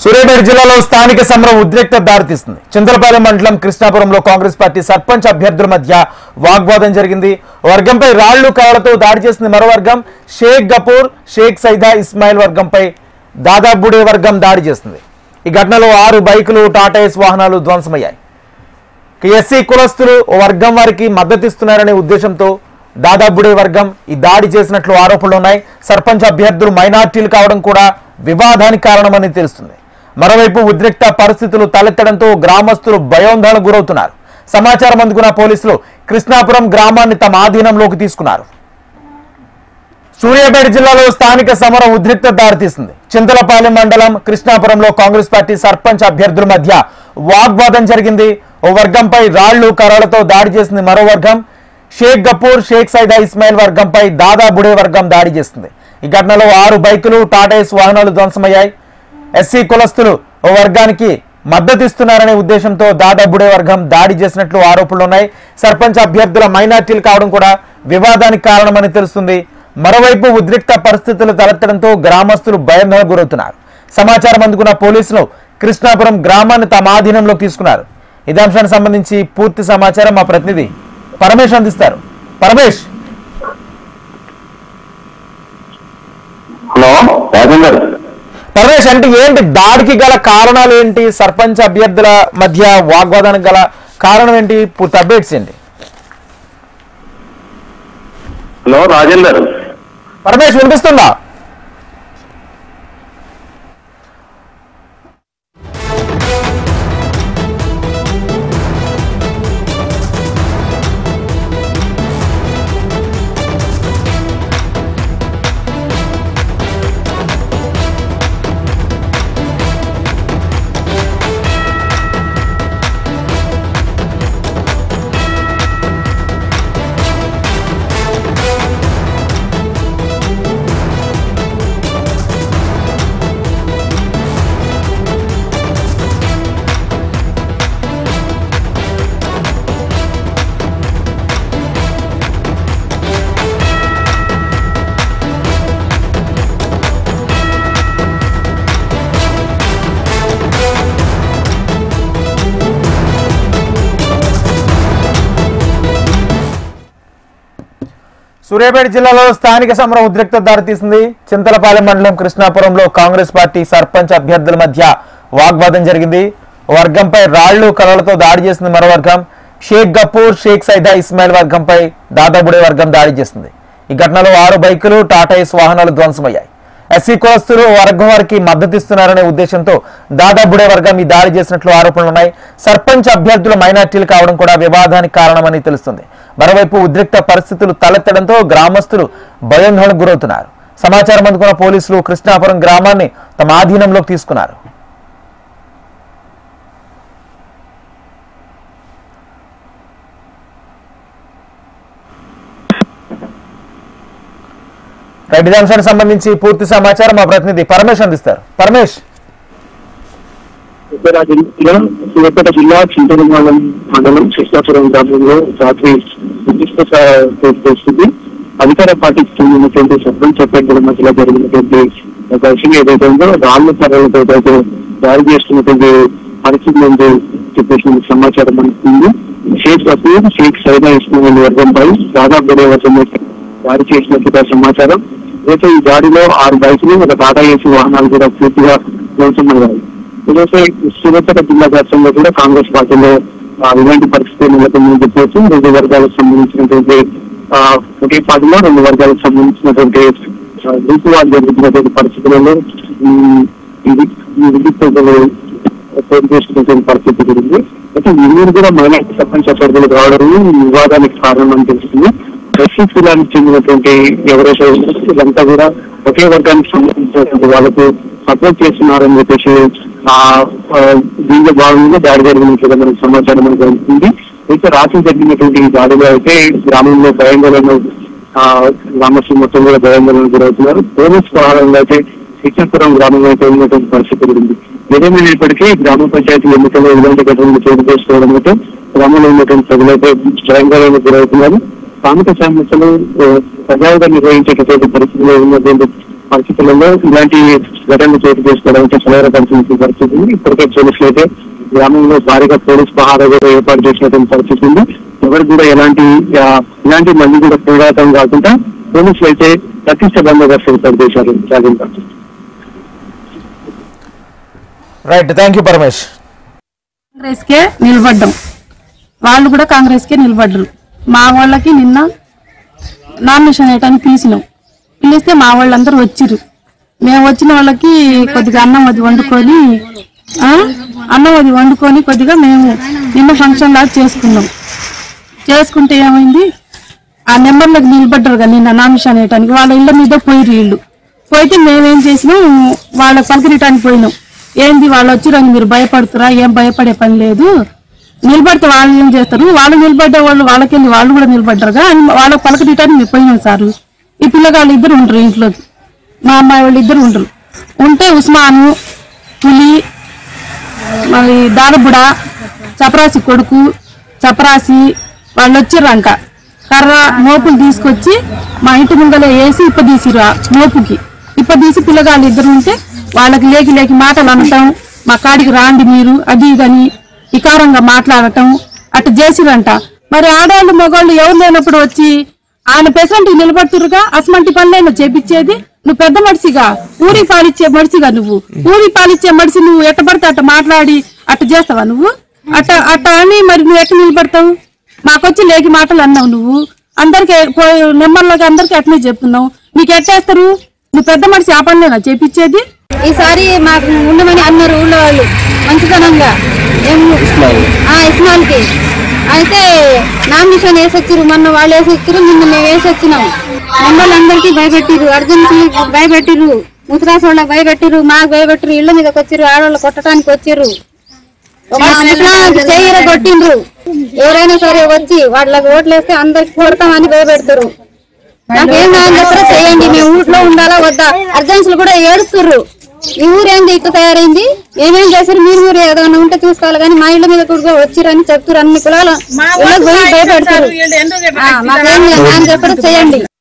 సూర్యాపేట జిల్లాలో స్థానిక సమరం ఉద్రిక్త దారితీస్తుంది. చింతలపాలెం మండలం కృష్ణాపురంలో కాంగ్రెస్ పార్టీ సర్పంచ్ అభ్యర్థుల మధ్య వాగ్వాదం జరిగింది. వర్గంపై రాళ్లు కర్రలతో దాడి చేసింది మరో వర్గం. షేక్ గఫూర్, షేక్ సైదా ఇస్మాయిల్ వర్గంపై దాదాబుడే వర్గం దాడి చేసింది. ఈ ఘటనలో 6 బైకులు, టాటా ఏస్ వాహనాలు ధ్వంసమయ్యాయి. ఎస్సీ కులస్తులు వర్గం వారికి మద్దతిస్తున్నారనే ఉద్దేశంతో దాదాబుడే వర్గం ఈ దాడి చేసినట్లు ఆరోపణలు ఉన్నాయి. సర్పంచ్ అభ్యర్థులు మైనార్టీలు కావడం కూడా వివాదానికి కారణమని తెలుస్తుంది. మరోవైపు ఉద్రిక్త పరిస్థితులు తలెత్తడంతో గ్రామస్తులు భయాందోళనకు గురవుతున్నారు. సమాచారం అందుకున్న పోలీసులు కృష్ణాపురం గ్రామాన్ని తమ ఆధీనంలోకి తీసుకున్నారు. సూర్యాపేట జిల్లాలో స్థానిక సమరం ఉద్రిక్త దారితీస్తుంది. చింతలపాలెం మండలం కృష్ణాపురంలో కాంగ్రెస్ పార్టీ సర్పంచ్ అభ్యర్థుల మధ్య వాగ్వాదం జరిగింది. ఓ వర్గంపై రాళ్లు కర్రలతో దాడి చేసింది మరో వర్గం. షేక్ గఫూర్, షేక్ సైదా ఇస్మాయిల్ వర్గంపై దాదాబుడే వర్గం దాడి చేసింది. ఈ ఘటనలో 6 బైకులు, టాటా ఏస్ వాహనాలు ధ్వంసమయ్యాయి. ఎస్సీ కులస్తులు ఓ వర్గానికి మద్దతిస్తున్నారనే ఉద్దేశంతో దాదాబుడే వర్గం దాడి చేసినట్లు ఆరోపణలున్నాయి. సర్పంచ్ అభ్యర్థుల మైనార్టీలు కావడం కూడా వివాదానికి కారణమని తెలుస్తుంది. మరోవైపు ఉద్రిక్త పరిస్థితులు తలెత్తడంతో గ్రామస్తులు భయాందోళనకు గురవుతున్నారు. సమాచారం అందుకున్న పోలీసులు కృష్ణాపురం గ్రామాన్ని తమ ఆధీనంలోకి తీసుకున్నారు. ఇదే అంశానికి సంబంధించి పూర్తి సమాచారం మా ప్రతినిధి పరమేష్ అందిస్తారు. పరమేష్, పరమేష్ అంటే ఏంటి దాడికి గల కారణాలు ఏంటి? సర్పంచ్ అభ్యర్థుల మధ్య వాగ్వాదానికి గల కారణం ఏంటి? పూర్తి అప్డేట్స్ ఏంటి? హలో రాజేందర్, పరమేష్ వినిపిస్తుందా? సూర్యాపేట జిల్లాలో స్థానిక సమరం ఉద్రిక్త దారితీసింది. చింతలపాలెం మండలం కృష్ణాపురంలో కాంగ్రెస్ పార్టీ సర్పంచ్ అభ్యర్థుల మధ్య వాగ్వాదం జరిగింది. వర్గంపై రాళ్లు కర్రలతో దాడి చేసింది మరో వర్గం. షేక్ గఫూర్, షేక్ సైదా ఇస్మాయిల్ వర్గంపై దాదాబుడే వర్గం దాడి చేసింది. ఈ ఘటనలో 6 బైకులు, టాటా ఏస్ వాహనాలు ధ్వంసమయ్యాయి. ఎస్సీ కులస్తులు వర్గం వారికి మద్దతిస్తున్నారనే ఉద్దేశంతో దాదాబుడే వర్గం ఈ దాడి చేసినట్లు ఆరోపణలున్నాయి. సర్పంచ్ అభ్యర్థులు మైనార్టీలు కావడం కూడా వివాదానికి కారణమని తెలుస్తుంది. మరోవైపు ఉద్రిక్త పరిస్థితులు తలెత్తడంతో గ్రామస్తులు భయాందోళనకు గురవుతున్నారు. సమాచారం అందుకున్న పోలీసులు కృష్ణాపురం గ్రామాన్ని తమ ఆధీనంలోకి తీసుకున్నారు. ఇదే అంశానికి సంబంధించి పూర్తి సమాచారం మా ప్రతినిధి పరమేష్ అందిస్తారు. పరమేష్, సూర్యాపేట జిల్లా చింతలపాలెం మండలం కృష్ణాపురం గ్రామంలో రాత్రి నిర్దిష్ట పరిస్థితి అధికార పార్టీకి చెందినటువంటి సర్పంచ్ అభ్యర్థుల మధ్యలో జరిగినటువంటి ఘర్షణ ఏదైతే ఉందో రాళ్ల కర్రలతో దాడి చేస్తున్నటువంటి పరిస్థితి నుండి చెప్పేసిన సమాచారం అందుతుంది. షేక్ గఫూర్, షేక్ సైదా ఇస్మాయిల్ వర్గంపై దాదాబుడే వర్గం దాడి చేసినట్టుగా సమాచారం. అయితే ఈ దాడిలో 6 బైకులు, ఒక టాటా ఏసీ వాహనాలు కూడా పూర్తిగా ధ్వంసమయ్యాయి. ఇదైతే సూర్యాపేట జిల్లా వ్యాప్తంగా కూడా కాంగ్రెస్ పార్టీలో ఇలాంటి పరిస్థితి నెలకొందని చెప్పవచ్చు. 2 వర్గాలకు సంబంధించినటువంటి ఒకే పార్టీలో 2 వర్గాలకు సంబంధించినటువంటి గ్రూపు వాళ్ళు జరుగుతున్నటువంటి పరిస్థితులలో పోటీ చేస్తున్నటువంటి పరిస్థితి జరిగింది. అయితే వీళ్ళు కూడా మైనార్టీ సర్పంచ్ అభ్యర్థులు కావడం వివాదానికి కారణం అని తెలుస్తుంది. ఎస్సీ కులానికి చెందినటువంటి ఎవరైతే ఇదంతా కూడా ఒకే వర్గానికి సంబంధించినటువంటి వాళ్ళకు సపోర్ట్ చేస్తున్నారని చెప్పేసి దీనిలో భాగంగా దాడి జరిగినట్లుగా మనకు సమాచారం మనకు ఉంటుంది. అయితే రాత్రి జరిగినటువంటి ఈ దాడిలో అయితే గ్రామంలో భయాందోళన, గ్రామస్తులు మొత్తం కూడా భయాందోళన గురవుతున్నారు. పోలీసు వ్యవహారంలో అయితే శిక్షాపురం గ్రామంలో అయితే ఉన్నటువంటి పరిస్థితి ఉంది. ఏదేమైనప్పటికీ గ్రామ పంచాయతీ ఎన్నికల్లో ఇలాంటి ఘటనలు చోటు చేసుకోవడం అయితే గ్రామంలో ఉన్నటువంటి ప్రజలైతే భయాందోళన గురవుతున్నారు. స్థానిక సమస్యలు ప్రజాగా నిర్వహించేటటువంటి పరిస్థితిలో ఉన్నటువంటి పరిస్థితులలో ఇలాంటి ఘటనలు చోటు చేసుకోవడం కలవరపడుతున్న పరిస్థితి ఉంది. ఇప్పటికే పోలీసులు అయితే గ్రామంలో భారీగా పోలీస్ పహారా కూడా ఏర్పాటు చేసినటువంటి పరిస్థితి ఉంది. ఎవరు కూడా ఇలాంటి మంది కూడా పోరాటం కాకుండా పోలీసులు అయితే ప్రతిష్ట బందోబస్తు ఏర్పాటు చేశారు. Right, thank you Paramesh. Congress కే నిలబడ్డం, వాళ్ళు కూడా కాంగ్రెస్ కే నిలబడ్డరు. మా వాళ్ళకి నిన్న నామినేషన్ వేయటానికి పిలిస్తే మా వాళ్ళందరూ వచ్చిర్రు. మేము వచ్చిన వాళ్ళకి కొద్దిగా అన్నం అది వండుకొని కొద్దిగా మేము నిన్న ఫంక్షన్ లాగా చేసుకుంటే ఏమైంది, ఆ నెంబర్లకు నిలబడ్డారు కదా నిన్న నామినేషన్ వేయటానికి. వాళ్ళ ఇళ్ళ మీద పోయితే మేమేం చేసినాం, వాళ్ళకి పలకరించడానికి పోయినాం. ఏంది వాళ్ళు వచ్చిరని మీరు భయపడుతురా? ఏం భయపడే పని లేదు, నిలబడితే వాళ్ళు ఏం చేస్తారు, వాళ్ళు నిలబడ్డే వాళ్ళు వాళ్ళకెళ్ళి వాళ్ళు కూడా నిలబడ్డారుగా అని వాళ్ళకి పలకరించడానికి మేము పోయినాం సార్. ఈ పిల్లగాళ్ళు ఇద్దరు ఉండరు ఇంట్లోకి, మా అమ్మాయి వాళ్ళు ఇద్దరు ఉండరు. ఉంటే ఉస్మాను, పులి, మళ్ళీ దారబుడ, చపరాసి కొడుకు, చపరాసి వాళ్ళు వచ్చిర్రంట. కర్ర మోపులు తీసుకొచ్చి మా ఇంటి ముందర వేసి ఇప్పదీసిరు. ఆ మోపుకి ఇప్పదీసి పిల్లగాళ్ళు ఇద్దరు ఉంటే వాళ్ళకి లేకి మాటలు అనటం, మా కాడికి రాండి మీరు అది ఇదని వికారంగా మాట్లాడటం అట్లా చేసిరంట. మరి ఆడవాళ్ళు మగవాళ్ళు ఎవరు లేనప్పుడు వచ్చి ఆయన పెసంటికి నిలబడుతురుగా, అసమంటి పనులైనా చేపించేది. నువ్వు పెద్ద మనిషిగా, ఊరికి పాలిచ్చే మనిషిగా, ఊరికి పాలిచ్చే మనిషి నువ్వు ఎట్ట పడితే అట్ట మాట్లాడి అట్ట చేస్తావా నువ్వు? అట్ట అని మరి నువ్వు ఎట్ట నిలబడతావు? మాకొచ్చి లేకి మాటలు అన్నావు నువ్వు, అందరికి నెంబర్లోకి అందరికి అట్లనే చెప్తున్నావు. నీకు ఎట్టేస్తారు? నువ్వు పెద్ద మనిషి ఆ పనులేనా చేపించేది? ఈసారి మాకు ఉండమని అన్నారు ఊళ్ళో వాళ్ళు మంచితనంగా ఇస్మాల్కి. అయితే నామినేషన్ వేసొచ్చారు, మొన్న వాళ్ళు వేసొచ్చారు, నిన్న మేము వేసొచ్చినాం. నెంబర్లందరికీ భయపెట్టిరు, అర్జెన్సీలకు భయపెట్టిరు, ముసరాసు వాళ్ళకి భయపెట్టిరు, మాకు భయపెట్టిరు. ఇళ్ల మీద వచ్చారు, ఆడవాళ్ళు కొట్టడానికి వచ్చారు, చేయర కొట్టిండ్రు. ఎవరైనా సరే వచ్చి వాళ్ళకి ఓట్లు వేస్తే అందరికి కొడతామని భయపెడతారు. నాకేం కాదని చెప్పారో చేయండి, మేము ఊట్లో ఉండాలా వద్దా? అర్జెన్సీలు కూడా ఏడుస్తుర్రు, ఈ ఊరేంది ఇట్లా తయారైంది, ఏమేం చేశారు మీరు ఏదైనా ఉంటే చూసుకోవాలి కానీ మా ఇళ్ళ మీద కూడా వచ్చిరని చెప్తారు. అన్ని కులాలు భయపెడతారు. మాకేం చెప్పారో చేయండి.